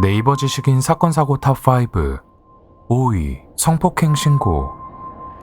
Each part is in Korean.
네이버 지식인 사건사고 탑5 5위 성폭행 신고.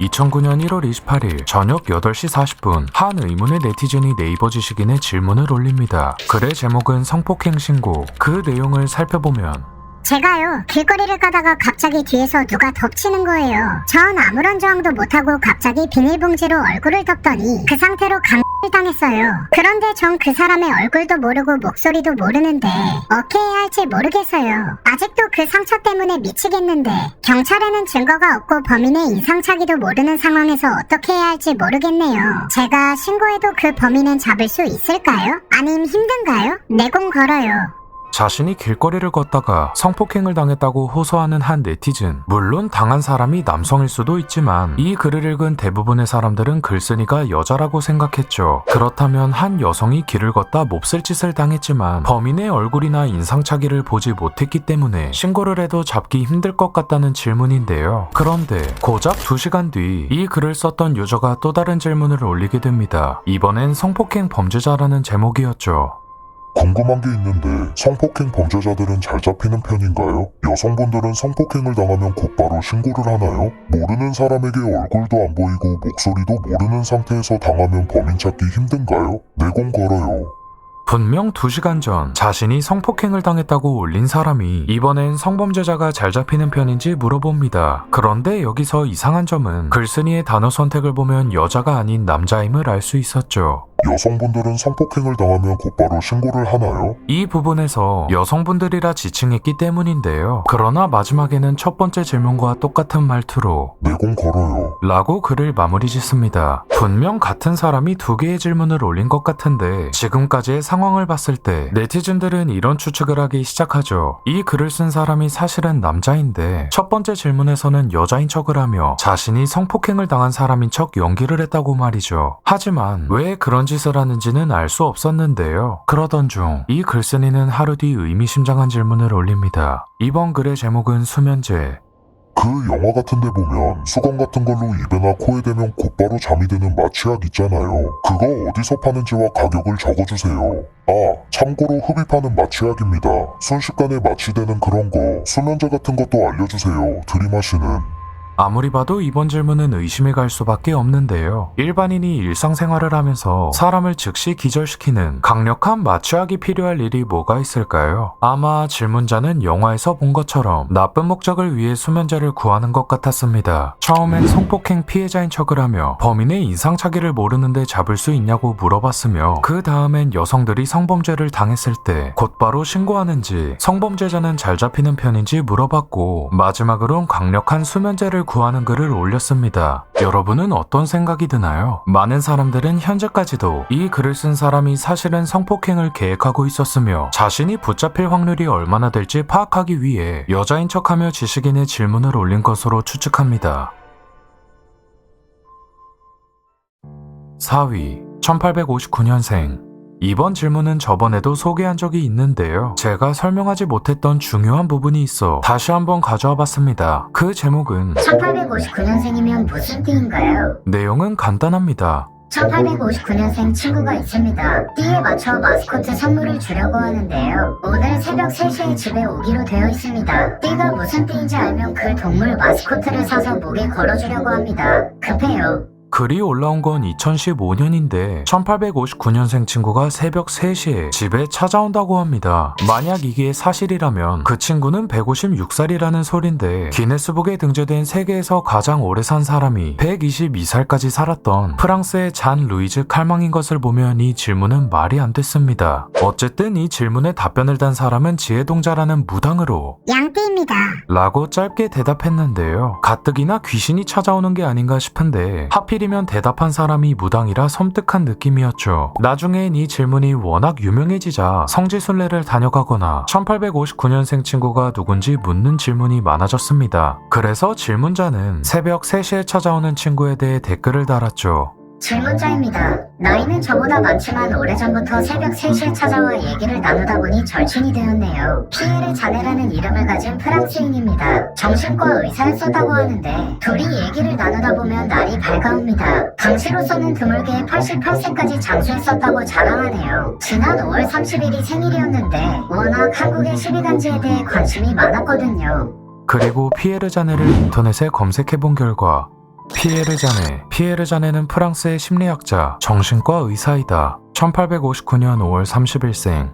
2009년 1월 28일 저녁 8시 40분 한 의문의 네티즌이 네이버 지식인에 질문을 올립니다. 글의 제목은 성폭행 신고. 그 내용을 살펴보면 제가요, 길거리를 가다가 갑자기 뒤에서 누가 덮치는 거예요. 전 아무런 저항도 못하고 갑자기 비닐봉지로 얼굴을 덮더니 그 상태로 강을 당했어요. 그런데 전 그 사람의 얼굴도 모르고 목소리도 모르는데 어떻게 해야 할지 모르겠어요. 아직도 그 상처 때문에 미치겠는데 경찰에는 증거가 없고 범인의 인상착의도 모르는 상황에서 어떻게 해야 할지 모르겠네요. 제가 신고해도 그 범인은 잡을 수 있을까요? 아님 힘든가요? 내공 걸어요. 자신이 길거리를 걷다가 성폭행을 당했다고 호소하는 한 네티즌. 물론 당한 사람이 남성일 수도 있지만 이 글을 읽은 대부분의 사람들은 글쓴이가 여자라고 생각했죠. 그렇다면 한 여성이 길을 걷다 몹쓸 짓을 당했지만 범인의 얼굴이나 인상착의를 보지 못했기 때문에 신고를 해도 잡기 힘들 것 같다는 질문인데요. 그런데 고작 2시간 뒤 이 글을 썼던 유저가 또 다른 질문을 올리게 됩니다. 이번엔 성폭행 범죄자라는 제목이었죠. 궁금한 게 있는데 성폭행 범죄자들은 잘 잡히는 편인가요? 여성분들은 성폭행을 당하면 곧바로 신고를 하나요? 모르는 사람에게 얼굴도 안 보이고 목소리도 모르는 상태에서 당하면 범인 찾기 힘든가요? 내공 걸어요. 분명 2시간 전 자신이 성폭행을 당했다고 올린 사람이 이번엔 성범죄자가 잘 잡히는 편인지 물어봅니다. 그런데 여기서 이상한 점은 글쓴이의 단어 선택을 보면 여자가 아닌 남자임을 알 수 있었죠. 여성분들은 성폭행을 당하면 곧바로 신고를 하나요? 이 부분에서 여성분들이라 지칭했기 때문인데요. 그러나 마지막에는 첫 번째 질문과 똑같은 말투로 내공 걸어요 라고 글을 마무리 짓습니다. 분명 같은 사람이 2개의 질문을 올린 것 같은데 지금까지의 상황을 봤을 때 네티즌들은 이런 추측을 하기 시작하죠. 이 글을 쓴 사람이 사실은 남자인데 첫 번째 질문에서는 여자인 척을 하며 자신이 성폭행을 당한 사람인 척 연기를 했다고 말이죠. 하지만 왜 그런 짓을 하는지는 알 수 없었는데요. 그러던 중 이 글쓴이는 하루 뒤 의미심장한 질문을 올립니다. 이번 글의 제목은 수면제. 그 영화 같은 데 보면 수건 같은 걸로 입에나 코에 대면 곧바로 잠이 드는 마취약 있잖아요. 그거 어디서 파는지와 가격을 적어주세요. 아, 참고로 흡입하는 마취약입니다. 순식간에 마취되는 그런 거, 수면제 같은 것도 알려주세요. 들이마시는. 아무리 봐도 이번 질문은 의심이 갈 수밖에 없는데요. 일반인이 일상생활을 하면서 사람을 즉시 기절시키는 강력한 마취약이 필요할 일이 뭐가 있을까요? 아마 질문자는 영화에서 본 것처럼 나쁜 목적을 위해 수면제를 구하는 것 같았습니다. 처음엔 성폭행 피해자인 척을 하며 범인의 인상착의를 모르는데 잡을 수 있냐고 물어봤으며 그 다음엔 여성들이 성범죄를 당했을 때 곧바로 신고하는지 성범죄자는 잘 잡히는 편인지 물어봤고 마지막으론 강력한 수면제를 구하는 글을 올렸습니다. 여러분은 어떤 생각이 드나요? 많은 사람들은 현재까지도 이 글을 쓴 사람이 사실은 성폭행을 계획하고 있었으며 자신이 붙잡힐 확률이 얼마나 될지 파악하기 위해 여자인 척하며 지식인의 질문을 올린 것으로 추측합니다. 4위 1859년생. 이번 질문은 저번에도 소개한 적이 있는데요. 제가 설명하지 못했던 중요한 부분이 있어 다시 한번 가져와 봤습니다. 그 제목은 1859년생이면 무슨 띠인가요? 내용은 간단합니다. 1859년생 친구가 있습니다. 띠에 맞춰 마스코트 선물을 주려고 하는데요. 오늘 새벽 3시에 집에 오기로 되어 있습니다. 띠가 무슨 띠인지 알면 그 동물 마스코트를 사서 목에 걸어주려고 합니다. 급해요. 글이 올라온 건 2015년인데 1859년생 친구가 새벽 3시에 집에 찾아온다고 합니다. 만약 이게 사실이라면 그 친구는 156살이라는 소린데 기네스북에 등재된 세계에서 가장 오래 산 사람이 122살까지 살았던 프랑스의 잔 루이즈 칼망인 것을 보면 이 질문은 말이 안 됐습니다. 어쨌든 이 질문에 답변을 단 사람은 지혜동자라는 무당으로 양띠입니다. 라고 짧게 대답했는데요. 가뜩이나 귀신이 찾아오는 게 아닌가 싶은데 하필이면 대답한 사람이 무당이라 섬뜩한 느낌이었죠. 나중엔 이 질문이 워낙 유명해지자 성지순례를 다녀가거나 1859년생 친구가 누군지 묻는 질문이 많아졌습니다. 그래서 질문자는 새벽 3시에 찾아오는 친구에 대해 댓글을 달았죠. 질문자입니다. 나이는 저보다 많지만 오래전부터 새벽 3시에 찾아와 얘기를 나누다 보니 절친이 되었네요. 피에르 자네라는 이름을 가진 프랑스인입니다. 정신과 의사였었다고 하는데 둘이 얘기를 나누다 보면 날이 밝아옵니다. 당시로서는 드물게 88세까지 장수했었다고 자랑하네요. 지난 5월 30일이 생일이었는데 워낙 한국의 12간지에 대해 관심이 많았거든요. 그리고 피에르 자네를 인터넷에 검색해본 결과 피에르 자네는 프랑스의 심리학자, 정신과 의사이다. 1859년 5월 30일생.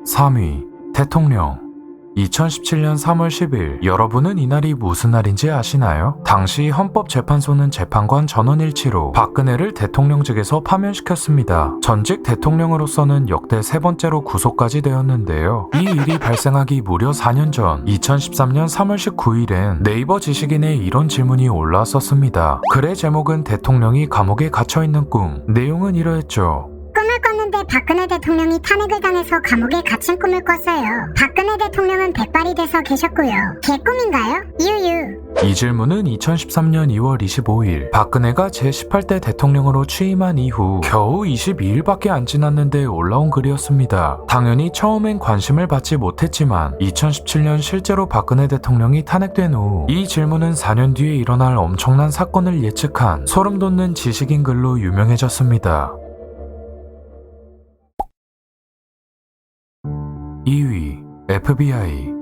3위, 대통령. 2017년 3월 10일, 여러분은 이날이 무슨 날인지 아시나요? 당시 헌법재판소는 재판관 전원일치로 박근혜를 대통령직에서 파면시켰습니다. 전직 대통령으로서는 역대 세 번째로 구속까지 되었는데요. 이 일이 발생하기 무려 4년 전 2013년 3월 19일엔 네이버 지식인에 이런 질문이 올라왔었습니다. 글의 제목은 대통령이 감옥에 갇혀있는 꿈. 내용은 이러했죠. 꿈을 꿨는데 박근혜 대통령이 탄핵을 당해서 감옥에 갇힌 꿈을 꿨어요. 박근혜 대통령은 백발이 돼서 계셨고요. 개꿈인가요? 유유. 이 질문은 2013년 2월 25일 박근혜가 제18대 대통령으로 취임한 이후 겨우 22일밖에 안 지났는데 올라온 글이었습니다. 당연히 처음엔 관심을 받지 못했지만 2017년 실제로 박근혜 대통령이 탄핵된 후 이 질문은 4년 뒤에 일어날 엄청난 사건을 예측한 소름 돋는 지식인 글로 유명해졌습니다. 2위, FBI.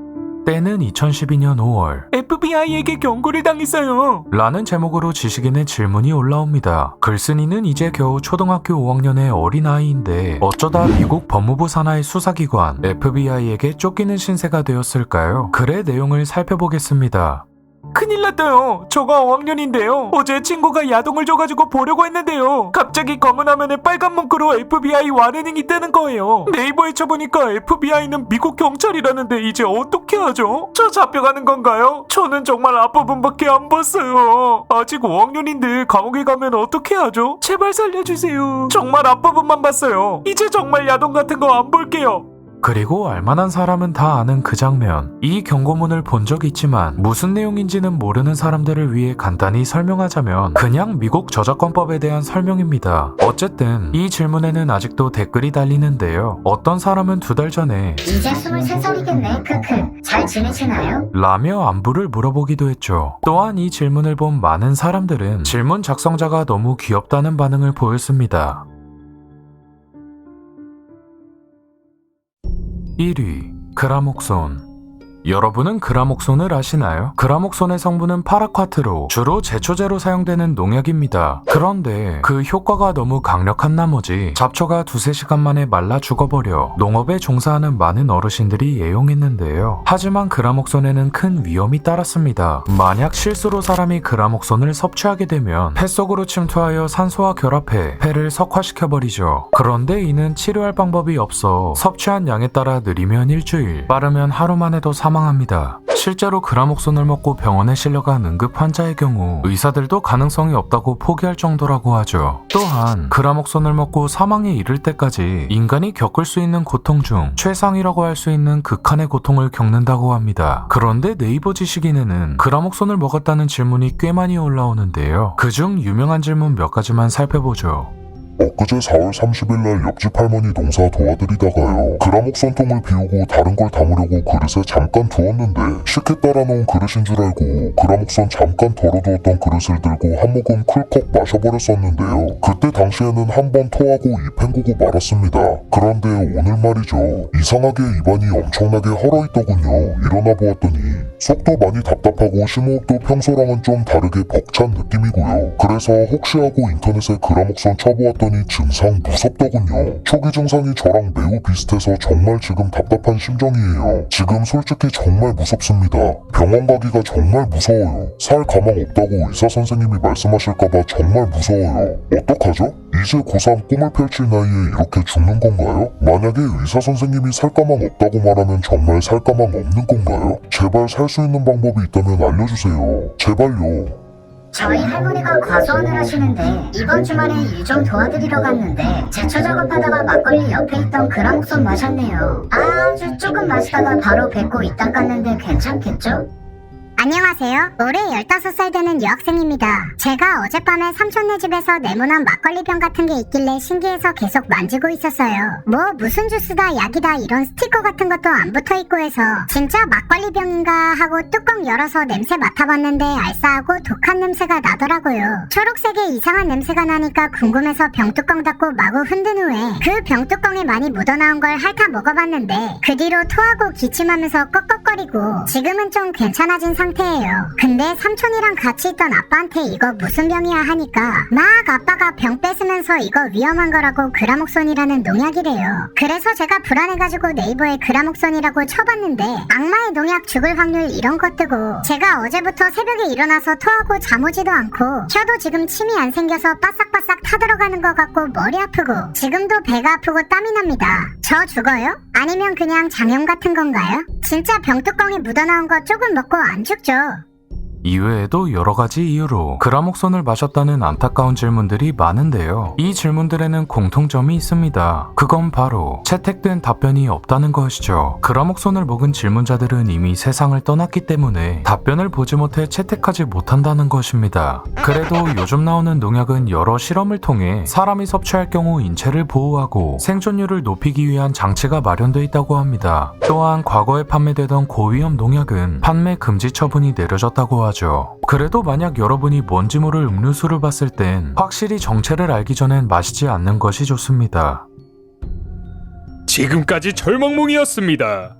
때는 2012년 5월 FBI에게 경고를 당했어요 라는 제목으로 지식인의 질문이 올라옵니다. 글쓴이는 이제 겨우 초등학교 5학년의 어린아이인데 어쩌다 미국 법무부 산하의 수사기관 FBI에게 쫓기는 신세가 되었을까요? 글의 내용을 살펴보겠습니다. 큰일 났어요. 저가 5학년인데요. 어제 친구가 야동을 줘가지고 보려고 했는데요. 갑자기 검은 화면에 빨간 문구로 FBI 와르닝이 뜨는 거예요. 네이버에 쳐보니까 FBI는 미국 경찰이라는데 이제 어떻게 하죠? 저 잡혀가는 건가요? 저는 정말 앞부분밖에 안 봤어요. 아직 5학년인데 감옥에 가면 어떻게 하죠? 제발 살려주세요. 정말 앞부분만 봤어요. 이제 정말 야동 같은 거 안 볼게요. 그리고 알만한 사람은 다 아는 그 장면. 이 경고문을 본 적 있지만 무슨 내용인지는 모르는 사람들을 위해 간단히 설명하자면 그냥 미국 저작권법에 대한 설명입니다. 어쨌든 이 질문에는 아직도 댓글이 달리는데요. 어떤 사람은 2달 전에 이제 23살이겠네. 크크. 잘 지내시나요? 라며 안부를 물어보기도 했죠. 또한 이 질문을 본 많은 사람들은 질문 작성자가 너무 귀엽다는 반응을 보였습니다. 1위, 그라목손. 여러분은 그라목손을 아시나요? 그라목손의 성분은 파라콰트로 주로 제초제로 사용되는 농약입니다. 그런데 그 효과가 너무 강력한 나머지 잡초가 2-3시간 만에 말라 죽어버려 농업에 종사하는 많은 어르신들이 애용했는데요. 하지만 그라목손에는 큰 위험이 따랐습니다. 만약 실수로 사람이 그라목손을 섭취하게 되면 폐 속으로 침투하여 산소와 결합해 폐를 석화시켜버리죠. 그런데 이는 치료할 방법이 없어 섭취한 양에 따라 느리면 일주일, 빠르면 하루 만에도 사망합니다. 실제로 그라목손을 먹고 병원에 실려간 응급 환자의 경우 의사들도 가능성이 없다고 포기할 정도라고 하죠. 또한 그라목손을 먹고 사망에 이를 때까지 인간이 겪을 수 있는 고통 중 최상이라고 할 수 있는 극한의 고통을 겪는다고 합니다. 그런데 네이버 지식인에는 그라목손을 먹었다는 질문이 꽤 많이 올라오는데요. 그중 유명한 질문 몇 가지만 살펴보죠. 엊그제 4월 30일날 옆집 할머니 농사 도와드리다가요. 그라목손통을 비우고 다른 걸 담으려고 그릇에 잠깐 두었는데 식혜 따라 놓은 그릇인 줄 알고 그라목손 잠깐 덜어두었던 그릇을 들고 한 모금 쿨컥 마셔버렸었는데요. 그때 당시에는 한 번 토하고 입 헹구고 말았습니다. 그런데 오늘 말이죠. 이상하게 입안이 엄청나게 헐어있더군요. 일어나 보았더니 속도 많이 답답하고 심호흡도 평소랑은 좀 다르게 벅찬 느낌이고요. 그래서 혹시 하고 인터넷에 그라목손 쳐보았더니 증상 무섭더군요. 초기 증상이 저랑 매우 비슷해서 정말 지금 답답한 심정이에요. 지금 솔직히 정말 무섭습니다. 병원 가기가 정말 무서워요. 살 가망 없다고 의사 선생님이 말씀하실까봐 정말 무서워요. 어떡하죠? 이제 고3 꿈을 펼칠 나이에 이렇게 죽는 건가요? 만약에 의사 선생님이 살 가망 없다고 말하면 정말 살 가망 없는 건가요? 제발 살 수 있는 방법이 있다면 알려주세요. 제발요. 저희 할머니가 과수원을 하시는데 이번 주말에 일 좀 도와드리러 갔는데 제초 작업하다가 막걸리 옆에 있던 그라목손 마셨네요. 아주 조금 마시다가 바로 뱉고 이따 깠는데 괜찮겠죠? 안녕하세요. 올해 15살 되는 여학생입니다. 제가 어젯밤에 삼촌네 집에서 네모난 막걸리병 같은 게 있길래 신기해서 계속 만지고 있었어요. 뭐 무슨 주스다 약이다 이런 스티커 같은 것도 안 붙어있고 해서 진짜 막걸리병인가 하고 뚜껑 열어서 냄새 맡아봤는데 알싸하고 독한 냄새가 나더라고요. 초록색의 이상한 냄새가 나니까 궁금해서 병뚜껑 닫고 마구 흔든 후에 그 병뚜껑에 많이 묻어나온 걸 핥아 먹어봤는데 그 뒤로 토하고 기침하면서 꺽꺽거리고 지금은 좀 괜찮아진 상태예요. 근데 삼촌이랑 같이 있던 아빠한테 이거 무슨 병이야 하니까 막 아빠가 병 뺏으면서 이거 위험한 거라고 그라목손이라는 농약이래요. 그래서 제가 불안해가지고 네이버에 그라목손이라고 쳐봤는데 악마의 농약 죽을 확률 이런 거 뜨고 제가 어제부터 새벽에 일어나서 토하고 잠 오지도 않고 혀도 지금 침이 안 생겨서 바싹바싹 타들어가는 것 같고 머리 아프고 지금도 배가 아프고 땀이 납니다. 저 죽어요? 아니면 그냥 장염 같은 건가요? 진짜 병뚜껑에 묻어나온 거 조금 먹고 안 죽죠? 이외에도 여러 가지 이유로 그라목손을 마셨다는 안타까운 질문들이 많은데요. 이 질문들에는 공통점이 있습니다. 그건 바로 채택된 답변이 없다는 것이죠. 그라목손을 먹은 질문자들은 이미 세상을 떠났기 때문에 답변을 보지 못해 채택하지 못한다는 것입니다. 그래도 요즘 나오는 농약은 여러 실험을 통해 사람이 섭취할 경우 인체를 보호하고 생존율을 높이기 위한 장치가 마련되어 있다고 합니다. 또한 과거에 판매되던 고위험 농약은 판매 금지 처분이 내려졌다고 하죠. 그래도 만약 여러분이 뭔지 모를 음료수를 봤을 땐 확실히 정체를 알기 전엔 마시지 않는 것이 좋습니다. 지금까지 절망몽이었습니다.